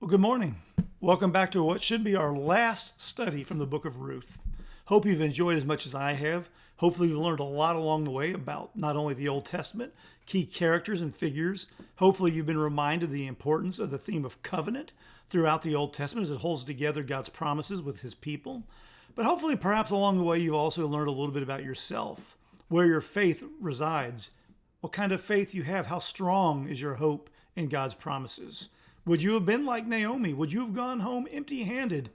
Well, good morning. Welcome back to what should be our last study from the book of Ruth. Hope you've enjoyed as much as I have. Hopefully you've learned a lot along the way about not only the Old Testament, key characters and figures. Hopefully you've been reminded of the importance of the theme of covenant throughout the Old Testament as it holds together God's promises with his people. But hopefully perhaps along the way you've also learned a little bit about yourself, where your faith resides, what kind of faith you have, how strong is your hope in God's promises. Would you have been like Naomi? Would you have gone home empty-handed,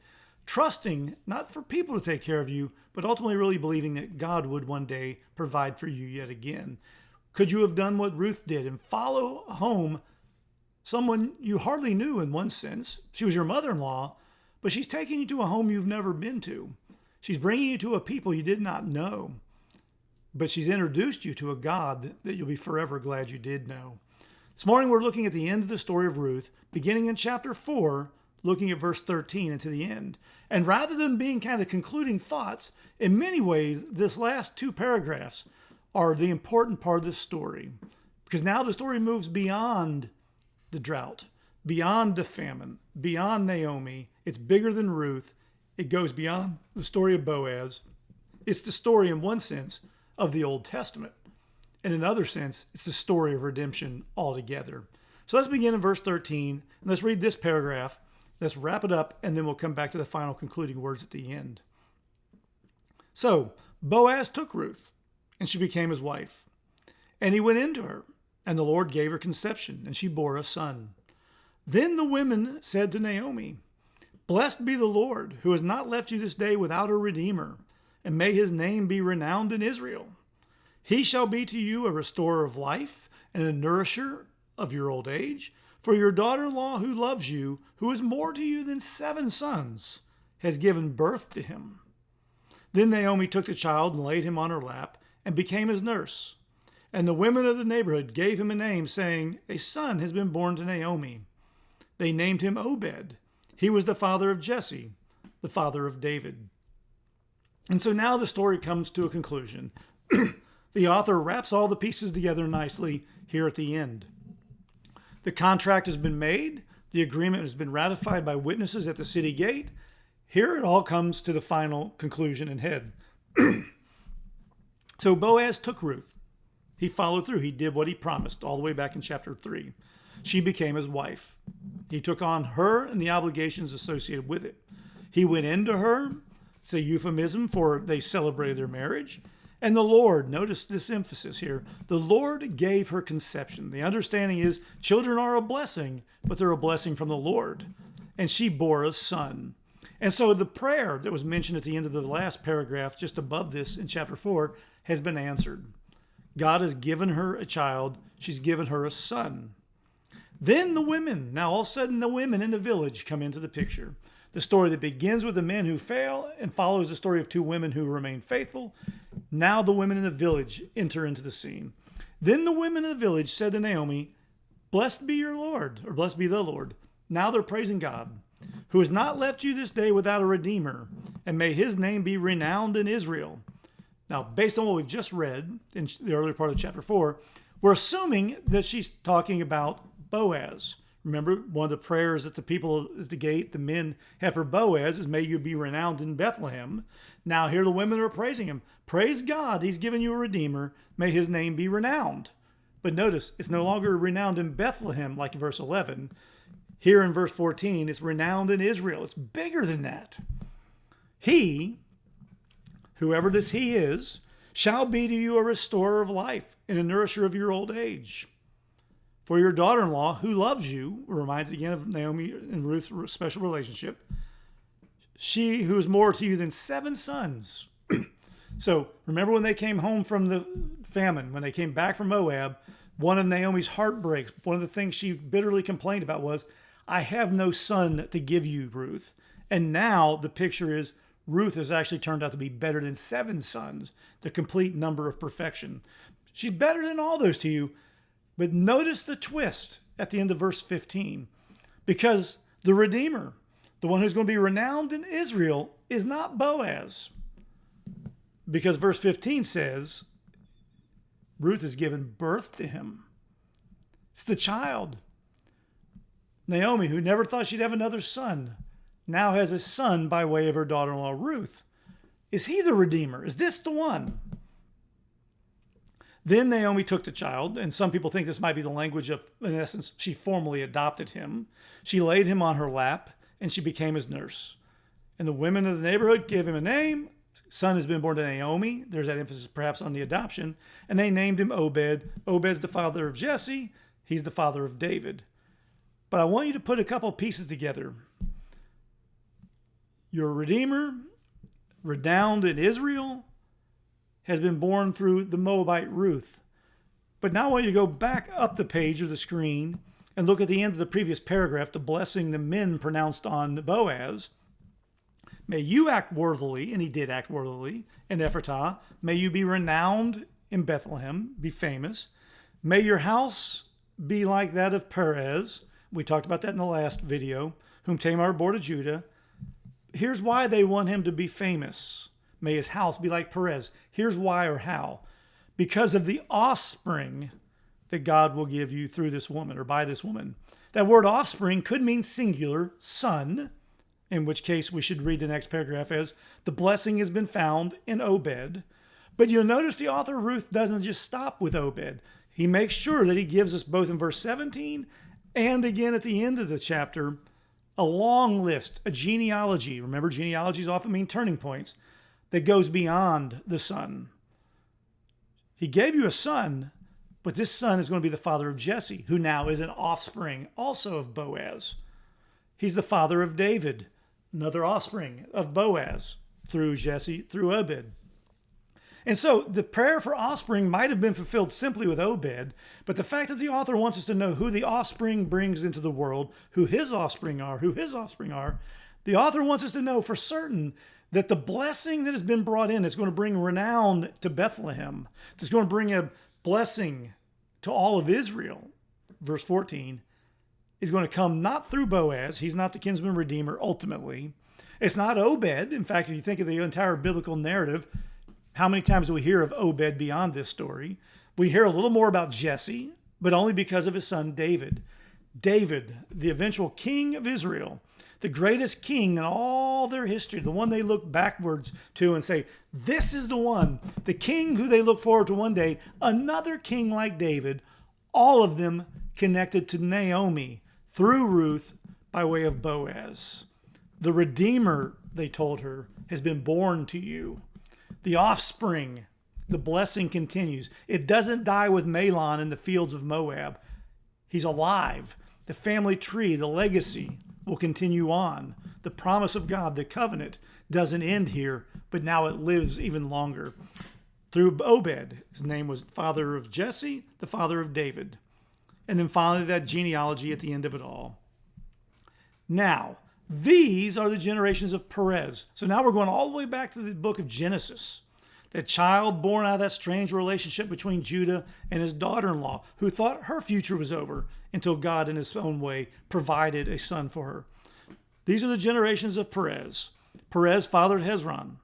trusting not for people to take care of you, but ultimately really believing that God would one day provide for you yet again? Could you have done what Ruth did and follow home someone you hardly knew in one sense? She was your mother-in-law, but she's taking you to a home you've never been to. She's bringing you to a people you did not know, but she's introduced you to a God that you'll be forever glad you did know. This morning we're looking at the end of the story of Ruth, beginning in chapter 4, looking at verse 13 and to the end. And rather than being kind of concluding thoughts, in many ways, this last two paragraphs are the important part of this story. Because now the story moves beyond the drought, beyond the famine, beyond Naomi. It's bigger than Ruth. It goes beyond the story of Boaz. It's the story, in one sense, of the Old Testament. In another sense, it's the story of redemption altogether. So let's begin in verse 13, and let's read this paragraph. Let's wrap it up, and then we'll come back to the final concluding words at the end. So Boaz took Ruth, and she became his wife. And he went into her, and the Lord gave her conception, and she bore a son. Then the women said to Naomi, "Blessed be the Lord, who has not left you this day without a redeemer, and may his name be renowned in Israel. He shall be to you a restorer of life and a nourisher of your old age. For your daughter-in-law who loves you, who is more to you than 7 sons, has given birth to him." Then Naomi took the child and laid him on her lap and became his nurse. And the women of the neighborhood gave him a name, saying, "A son has been born to Naomi." They named him Obed. He was the father of Jesse, the father of David. And so now the story comes to a conclusion. The author wraps all the pieces together nicely here at the end. The contract has been made. The agreement has been ratified by witnesses at the city gate. Here it all comes to the final conclusion and head. So Boaz took Ruth. He followed through. He did what he promised all the way back in chapter 3. She became his wife. He took on her and the obligations associated with it. He went into her. It's a euphemism for they celebrated their marriage. And the Lord, notice this emphasis here, the Lord gave her conception. The understanding is children are a blessing, but they're a blessing from the Lord. And she bore a son. And so the prayer that was mentioned at the end of the last paragraph, just above this in chapter 4, has been answered. God has given her a child. She's given her a son. Then the women, now all of a sudden the women in the village come into the picture. The story that begins with the men who fail and follows the story of 2 women who remain faithful. Now the women in the village enter into the scene. Then the women in the village said to Naomi, "Blessed be your Lord," or "Blessed be the Lord." Now they're praising God, "who has not left you this day without a redeemer, and may his name be renowned in Israel." Now, based on what we've just read in the earlier part of chapter 4, we're assuming that she's talking about Boaz. Remember, one of the prayers that the people at the gate, the men have for Boaz is, "May you be renowned in Bethlehem." Now here the women are praising him. Praise God, he's given you a redeemer. May his name be renowned. But notice, it's no longer renowned in Bethlehem like in verse 11. Here in verse 14, it's renowned in Israel. It's bigger than that. He, whoever this he is, shall be to you a restorer of life and a nourisher of your old age. For your daughter-in-law, who loves you, we're reminded again of Naomi and Ruth's special relationship, she who is more to you than 7 sons. So remember when they came home from the famine, when they came back from Moab, one of Naomi's heartbreaks, one of the things she bitterly complained about was, "I have no son to give you, Ruth." And now the picture is Ruth has actually turned out to be better than 7 sons, the complete number of perfection. She's better than all those to you. But notice the twist at the end of verse 15, because the Redeemer, the one who's going to be renowned in Israel, is not Boaz. Because verse 15 says, Ruth has given birth to him. It's the child. Naomi, who never thought she'd have another son, now has a son by way of her daughter-in-law Ruth. Is he the Redeemer? Is this the one? Then Naomi took the child, and some people think this might be the language of, in essence, she formally adopted him. She laid him on her lap, and she became his nurse. And the women of the neighborhood gave him a name. Son has been born to Naomi. There's that emphasis perhaps on the adoption. And they named him Obed. Obed's the father of Jesse. He's the father of David. But I want you to put a couple pieces together. Your Redeemer, renowned in Israel, has been born through the Moabite Ruth. But now I want you to go back up the page or the screen and look at the end of the previous paragraph, the blessing the men pronounced on Boaz. May you act worthily, and he did act worthily, in Ephratah. May you be renowned in Bethlehem, be famous. May your house be like that of Perez. We talked about that in the last video, whom Tamar bore to Judah. Here's why they want him to be famous. May his house be like Perez. Here's why or how. Because of the offspring that God will give you through this woman or by this woman. That word offspring could mean singular, son, in which case we should read the next paragraph as, the blessing has been found in Obed. But you'll notice the author of Ruth doesn't just stop with Obed. He makes sure that he gives us both in verse 17 and again at the end of the chapter, a long list, a genealogy. Remember, genealogies often mean turning points that goes beyond the son. He gave you a son, but this son is going to be the father of Jesse, who now is an offspring also of Boaz. He's the father of David, another offspring of Boaz through Jesse, through Obed. And so the prayer for offspring might have been fulfilled simply with Obed, but the fact that the author wants us to know who the offspring brings into the world, who his offspring are, the author wants us to know for certain that the blessing that has been brought in is going to bring renown to Bethlehem. It's going to bring a blessing to all of Israel. Verse 14 is going to come not through Boaz. He's not the kinsman redeemer ultimately. It's not Obed. In fact, if you think of the entire biblical narrative, how many times do we hear of Obed beyond this story? We hear a little more about Jesse, but only because of his son David. David, the eventual king of Israel, the greatest king in all their history, the one they look backwards to and say, this is the one, the king who they look forward to one day, another king like David, all of them connected to Naomi through Ruth by way of Boaz. The Redeemer, they told her, has been born to you. The offspring, the blessing continues. It doesn't die with Mahlon in the fields of Moab. He's alive. The family tree, the legacy will continue on. The promise of God, the covenant, doesn't end here, but now it lives even longer. Through Obed, his name was father of Jesse, the father of David. And then finally that genealogy at the end of it all. Now, these are the generations of Perez. So now we're going all the way back to the book of Genesis. That child born out of that strange relationship between Judah and his daughter-in-law, who thought her future was over until God in his own way provided a son for her. These are the generations of Perez. Perez fathered Hezron.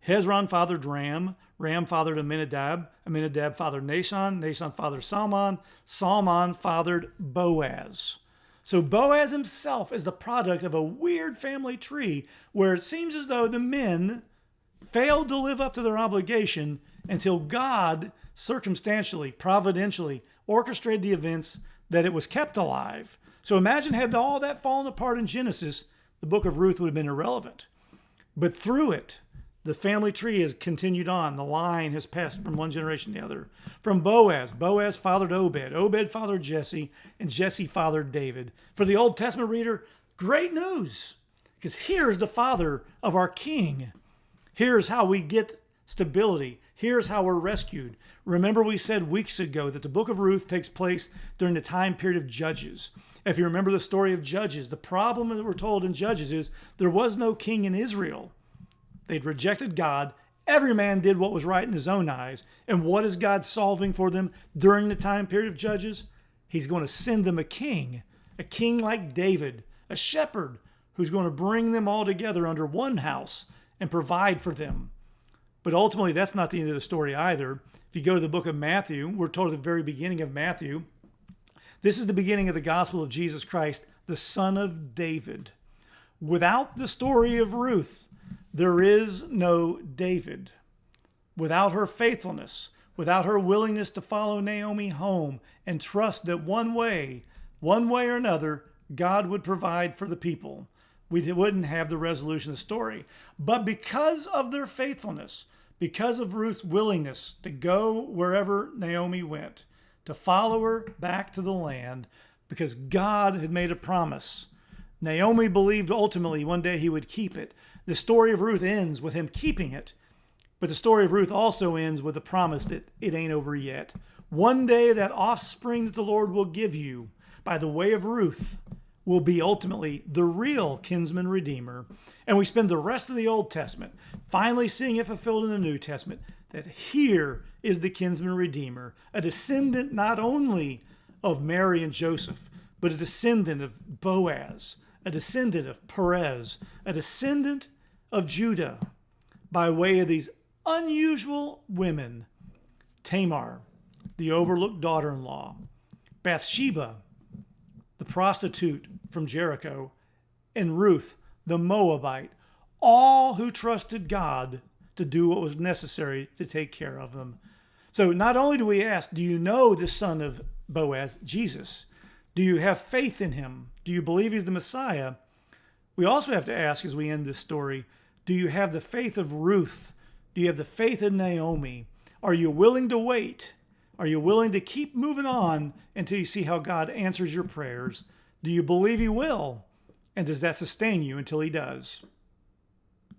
Hezron fathered Ram. Ram fathered Amminadab. Amminadab fathered Nahshon. Nahshon fathered Salmon. Salmon fathered Boaz. So Boaz himself is the product of a weird family tree where it seems as though the men failed to live up to their obligation until God circumstantially, providentially orchestrated the events that it was kept alive. So imagine had all that fallen apart in Genesis, the book of Ruth would have been irrelevant. But through it, the family tree has continued on. The line has passed from one generation to the other. From Boaz, Boaz fathered Obed. Obed fathered Jesse, and Jesse fathered David. For the Old Testament reader, great news, because here's the father of our king. Here's how we get stability. Here's how we're rescued. Remember we said weeks ago that the book of Ruth takes place during the time period of Judges. If you remember the story of Judges, the problem that we're told in Judges is there was no king in Israel. They'd rejected God. Every man did what was right in his own eyes. And what is God solving for them during the time period of Judges? He's going to send them a king like David, a shepherd who's going to bring them all together under one house and provide for them. But ultimately, that's not the end of the story either. If you go to the book of Matthew, we're told at the very beginning of Matthew, this is the beginning of the gospel of Jesus Christ, the son of David. Without the story of Ruth, there is no David. Without her faithfulness, without her willingness to follow Naomi home and trust that one way or another, God would provide for the people, we wouldn't have the resolution of the story. But because of their faithfulness, because of Ruth's willingness to go wherever Naomi went, to follow her back to the land, because God had made a promise, Naomi believed ultimately one day he would keep it. The story of Ruth ends with him keeping it, but the story of Ruth also ends with a promise that it ain't over yet. One day that offspring that the Lord will give you by the way of Ruth will be ultimately the real kinsman redeemer. And we spend the rest of the Old Testament finally seeing it fulfilled in the New Testament, that here is the kinsman redeemer, a descendant not only of Mary and Joseph, but a descendant of Boaz, a descendant of Perez, a descendant of Judah, by way of these unusual women: Tamar, the overlooked daughter-in-law; Bathsheba, the prostitute from Jericho; and Ruth, the Moabite, all who trusted God to do what was necessary to take care of them. So not only do we ask, do you know the son of Boaz, Jesus? Do you have faith in him? Do you believe he's the Messiah? We also have to ask, as we end this story, do you have the faith of Ruth? Do you have the faith of Naomi? Are you willing to wait? Are you willing to keep moving on until you see how God answers your prayers? Do you believe he will? And does that sustain you until he does?